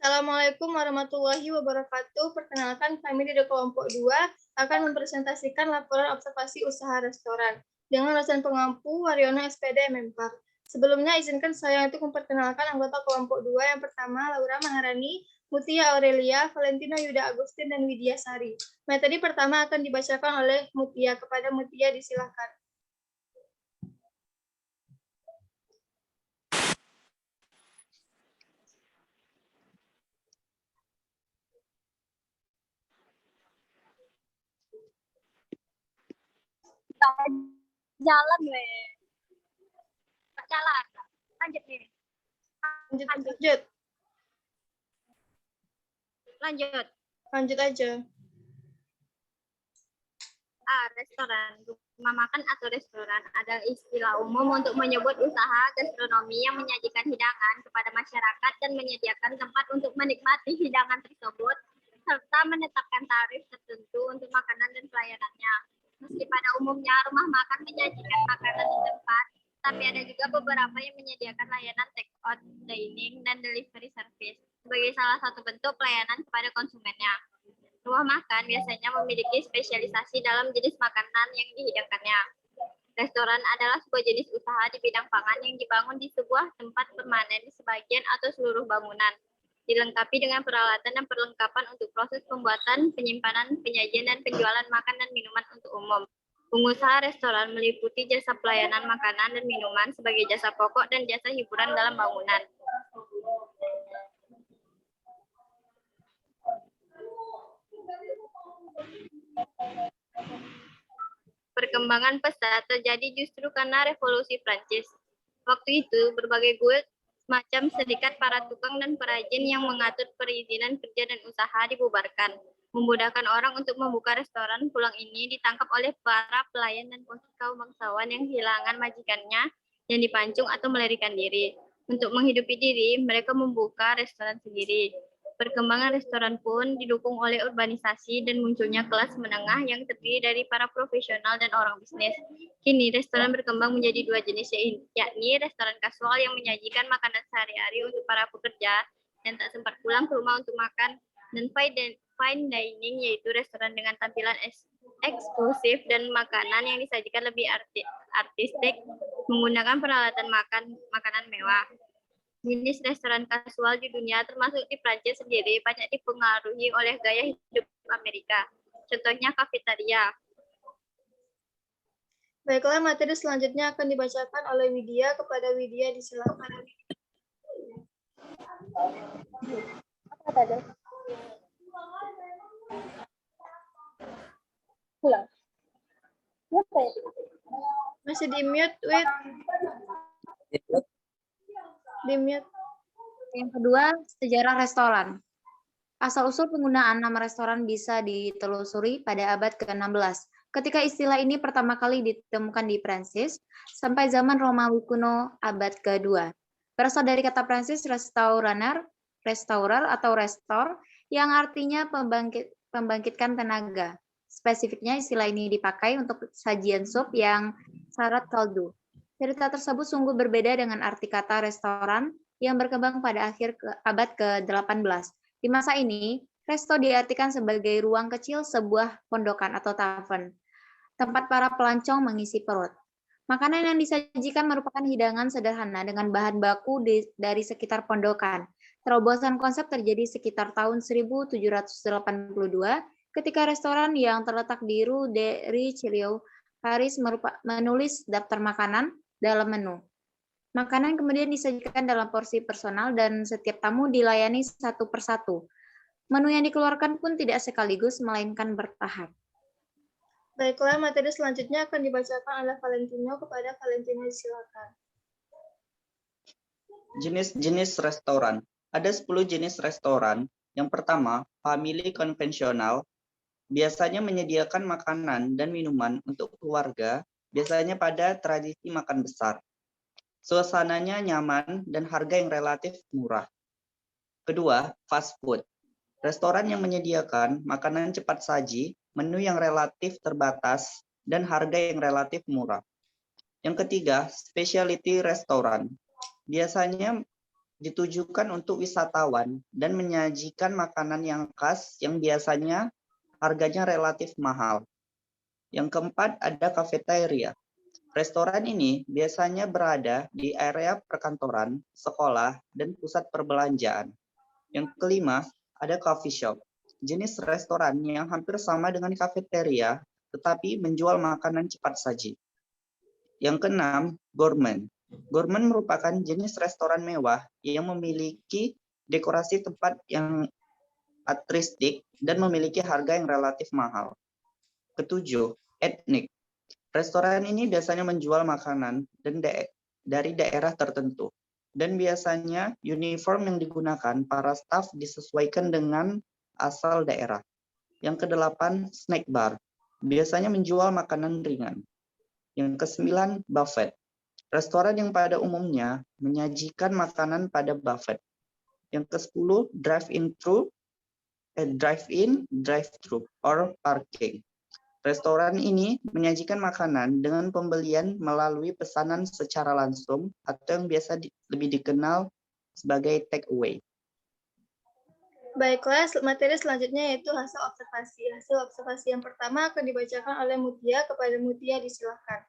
Assalamualaikum warahmatullahi wabarakatuh. Perkenalkan, kami dari kelompok 2 akan mempresentasikan laporan observasi usaha restoran dengan dosen pengampu Waryono SPD Menpar. Sebelumnya, izinkan saya untuk memperkenalkan anggota kelompok 2 yang pertama, Laura Maharani, Mutia Aurelia, Valentino Yuda Agustin, dan Widya Sari. Materi pertama akan dibacakan oleh Mutia. Kepada Mutia, disilakan. Jalan weh. Tak jalan. Lanjut nih. Lanjut aja. Restoran. Rumah makan atau restoran adalah istilah umum untuk menyebut usaha gastronomi yang menyajikan hidangan kepada masyarakat dan menyediakan tempat untuk menikmati hidangan tersebut serta menetapkan tarif tertentu untuk makanan dan pelayanannya. Meski pada umumnya rumah makan menyajikan makanan di tempat, tapi ada juga beberapa yang menyediakan layanan take-out, dining, dan delivery service sebagai salah satu bentuk pelayanan kepada konsumennya. Rumah makan biasanya memiliki spesialisasi dalam jenis makanan yang dihidangkannya. Restoran adalah sebuah jenis usaha di bidang pangan yang dibangun di sebuah tempat permanen di sebagian atau seluruh bangunan, dilengkapi dengan peralatan dan perlengkapan untuk proses pembuatan, penyimpanan, penyajian, dan penjualan makan dan minuman untuk umum. Pengusaha restoran meliputi jasa pelayanan makanan dan minuman sebagai jasa pokok dan jasa hiburan dalam bangunan. Perkembangan pesat terjadi justru karena revolusi Prancis. Waktu itu, berbagai guild semacam serikat para tukang dan perajin yang mengatur perizinan kerja dan usaha dibubarkan. Memudahkan orang untuk membuka restoran pulang ini ditangkap oleh para pelayan dan kaum bangsawan yang kehilangan majikannya yang dipancung atau melarikan diri. Untuk menghidupi diri, mereka membuka restoran sendiri. Perkembangan restoran pun didukung oleh urbanisasi dan munculnya kelas menengah yang terdiri dari para profesional dan orang bisnis. Kini restoran berkembang menjadi dua jenis, yakni restoran kasual yang menyajikan makanan sehari-hari untuk para pekerja yang tak sempat pulang ke rumah untuk makan, dan fine dining, yaitu restoran dengan tampilan eksklusif dan makanan yang disajikan lebih artistik menggunakan peralatan makanan mewah. Jenis restoran kasual di dunia, termasuk di Prancis sendiri, banyak dipengaruhi oleh gaya hidup Amerika. Contohnya kafetaria. Baiklah, materi selanjutnya akan dibacakan oleh Widya. Kepada Widya, disilakan. Apa tadi? Pulang. Apa ya? Masih di-mute, Wid. Di-mute. Yang kedua, sejarah restoran. Asal-usul penggunaan nama restoran bisa ditelusuri pada abad ke-16, ketika istilah ini pertama kali ditemukan di Prancis, sampai zaman Romawi kuno abad ke-2. Berasal dari kata Prancis restaurer atau restor, yang artinya pembangkitkan tenaga. Spesifiknya istilah ini dipakai untuk sajian sup yang syarat kaldu. Cerita tersebut sungguh berbeda dengan arti kata restoran yang berkembang pada akhir abad ke-18. Di masa ini, resto diartikan sebagai ruang kecil sebuah pondokan atau tavern, tempat para pelancong mengisi perut. Makanan yang disajikan merupakan hidangan sederhana dengan bahan baku dari sekitar pondokan. Terobosan konsep terjadi sekitar tahun 1782 ketika restoran yang terletak di Rue de Richelieu, Paris menulis daftar makanan dalam menu. Makanan kemudian disajikan dalam porsi personal dan setiap tamu dilayani satu persatu. Menu yang dikeluarkan pun tidak sekaligus, melainkan bertahap. Baiklah, materi selanjutnya akan dibacakan oleh Valentino. Kepada Valentino, silakan. Jenis-jenis restoran. Ada 10 jenis restoran. Yang pertama, family konvensional. Biasanya menyediakan makanan dan minuman untuk keluarga, biasanya pada tradisi makan besar. Suasananya nyaman dan harga yang relatif murah. Kedua, fast food. Restoran yang menyediakan makanan cepat saji, menu yang relatif terbatas, dan harga yang relatif murah. Yang ketiga, specialty restoran. Biasanya ditujukan untuk wisatawan dan menyajikan makanan yang khas yang biasanya harganya relatif mahal. Yang keempat ada kafeteria. Restoran ini biasanya berada di area perkantoran, sekolah, dan pusat perbelanjaan. Yang kelima ada coffee shop. Jenis restoran yang hampir sama dengan kafeteria, tetapi menjual makanan cepat saji. Yang keenam, gourmet. Gourmet merupakan jenis restoran mewah yang memiliki dekorasi tempat yang artistik dan memiliki harga yang relatif mahal. Ketujuh, etnik. Restoran ini biasanya menjual makanan dari daerah tertentu. Dan biasanya uniform yang digunakan para staf disesuaikan dengan asal daerah. Yang kedelapan, snack bar. Biasanya menjual makanan ringan. Yang kesembilan, buffet. Restoran yang pada umumnya menyajikan makanan pada buffet. Yang ke-10, drive-in, drive-thru, or parking. Restoran ini menyajikan makanan dengan pembelian melalui pesanan secara langsung atau yang biasa lebih dikenal sebagai take away. Baiklah, materi selanjutnya yaitu hasil observasi. Hasil observasi yang pertama akan dibacakan oleh Mutia. Kepada Mutia disilakan.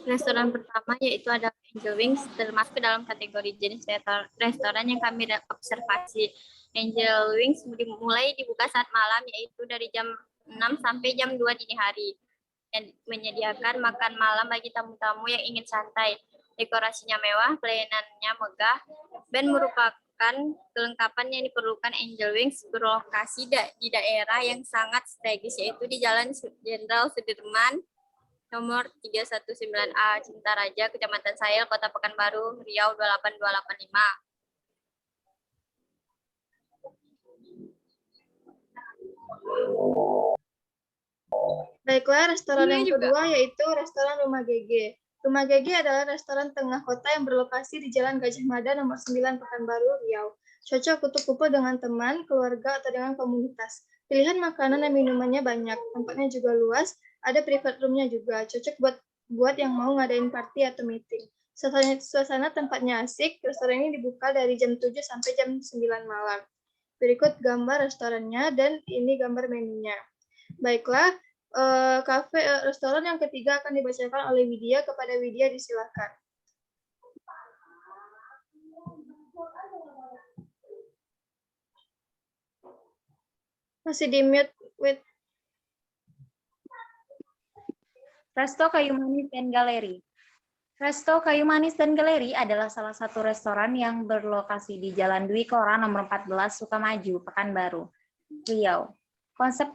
Restoran pertama yaitu adalah Angel Wings, termasuk dalam kategori jenis restoran yang kami observasi. Angel Wings mulai dibuka saat malam, yaitu dari jam 6 sampai jam 2 dini hari. Yang menyediakan makan malam bagi tamu-tamu yang ingin santai. Dekorasinya mewah, pelayanannya megah, dan merupakan kelengkapan yang diperlukan. Angel Wings berlokasi di daerah yang sangat strategis, yaitu di Jalan Jenderal Sudirman, nomor 319A, Cintaraja, Kecamatan Sayel, Kota Pekanbaru, Riau 28285. Baiklah, restoran yang kedua yaitu restoran Rumah GG. Rumah GG adalah restoran tengah kota yang berlokasi di Jalan Gajah Mada nomor 9 Pekanbaru, Riau. Cocok untuk kumpul dengan teman, keluarga, atau dengan komunitas. Pilihan makanan dan minumannya banyak, tempatnya juga luas, ada private room-nya juga, cocok buat yang mau ngadain party atau meeting. Suasana tempatnya asik, restoran ini dibuka dari jam 7 sampai jam 9 malam. Berikut gambar restorannya dan ini gambar menunya. Baiklah, restoran yang ketiga akan dibacakan oleh Widya. Kepada Widya disilakan. Masih di mute, with Resto Kayu Manis dan Galeri. Resto Kayu Manis dan Galeri adalah salah satu restoran yang berlokasi di Jalan Dwi Kora nomor 14 Sukamaju, Pekanbaru, Riau. Konsep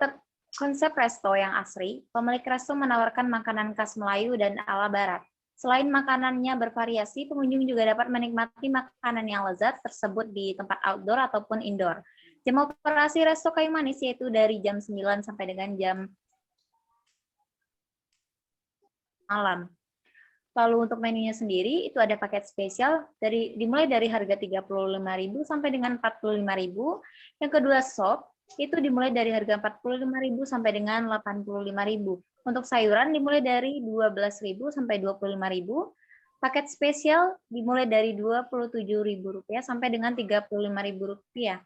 resto yang asri, pemilik resto menawarkan makanan khas Melayu dan ala Barat. Selain makanannya bervariasi, pengunjung juga dapat menikmati makanan yang lezat tersebut di tempat outdoor ataupun indoor. Jam operasi Resto Kayu Manis yaitu dari jam 9 sampai dengan jam malam. Lalu untuk menunya sendiri itu ada paket spesial dimulai dari harga 35.000 sampai dengan 45.000. Yang kedua sop itu dimulai dari harga 45.000 sampai dengan 85.000. Untuk sayuran dimulai dari 12.000 sampai 25.000. Paket spesial dimulai dari Rp27.000 sampai dengan Rp35.000.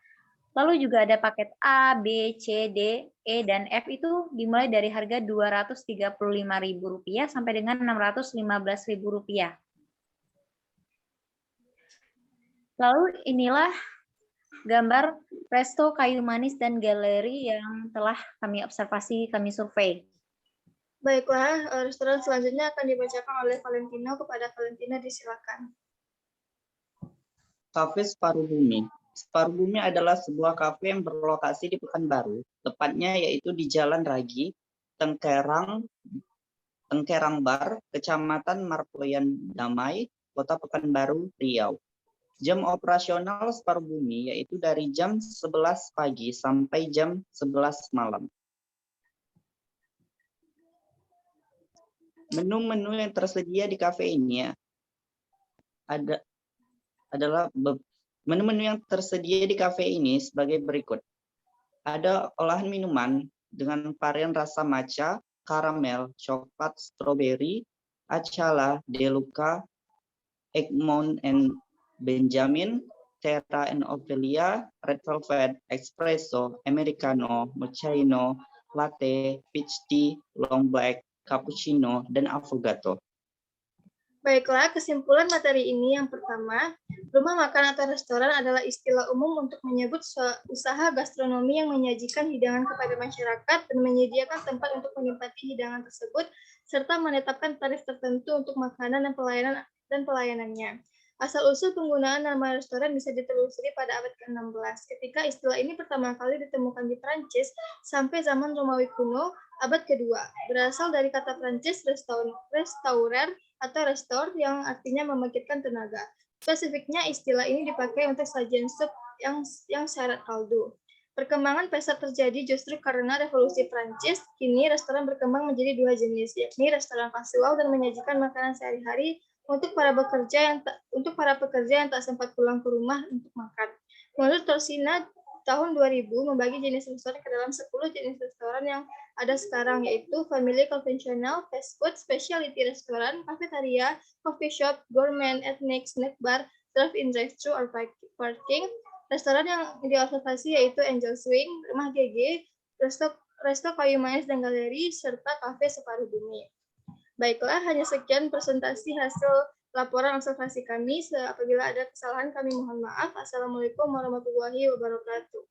Lalu juga ada paket A, B, C, D, E, dan F itu dimulai dari harga Rp235.000 sampai dengan Rp615.000. Lalu inilah gambar Resto Kayu Manis dan Galeri yang telah kami observasi, kami survei. Baiklah, restoran selanjutnya akan dibacakan oleh Valentino. Kepada Valentino disilakan. Cafe Separuh Bumi. Separuh Bumi adalah sebuah kafe yang berlokasi di Pekanbaru, tepatnya yaitu di Jalan Ragi, Tengkerang Bar, Kecamatan Marpoyan Damai, Kota Pekanbaru, Riau. Jam operasional Separuh Bumi yaitu dari jam 11 pagi sampai jam 11 malam. Menu-menu yang tersedia di kafe ini adalah menu-menu yang tersedia di kafe ini sebagai berikut. Ada olahan minuman dengan varian rasa matcha, karamel, coklat, stroberi, Achala, De Luca, Egmont and Benjamin, Terra and Ophelia, Red Velvet, Espresso, Americano, Mochaino, Latte, Peach Tea, Long Black, Cappuccino, dan Affogato. Baiklah, kesimpulan materi ini yang pertama, rumah makan atau restoran adalah istilah umum untuk menyebut usaha gastronomi yang menyajikan hidangan kepada masyarakat dan menyediakan tempat untuk menikmati hidangan tersebut, serta menetapkan tarif tertentu untuk makanan dan pelayanannya. Asal-usul penggunaan nama restoran bisa ditelusuri pada abad ke-16, ketika istilah ini pertama kali ditemukan di Prancis sampai zaman Romawi kuno, abad kedua. Berasal dari kata Prancis restaurer atau restore yang artinya membangkitkan tenaga. Spesifiknya istilah ini dipakai untuk sajian sup yang syarat kaldu. Perkembangan pesat terjadi justru karena revolusi Prancis. Kini restoran berkembang menjadi dua jenis, yakni restoran kasual dan menyajikan makanan sehari-hari untuk para pekerja yang tak sempat pulang ke rumah untuk makan. Menurut Torsina, tahun 2000 membagi jenis restoran ke dalam 10 jenis restoran yang ada sekarang, yaitu family konvensional, fast food, specialty restoran, cafeteria, coffee shop, gourmet, ethnic, snack bar, drive-in, drive-thru, or parking. Restoran yang diobservasi yaitu Angel Swing, Rumah GG, resto kayu manis dan galeri, serta kafe separuh bumi. Baiklah, hanya sekian presentasi hasil laporan observasi kami. Apabila ada kesalahan, kami mohon maaf. Assalamualaikum warahmatullahi wabarakatuh.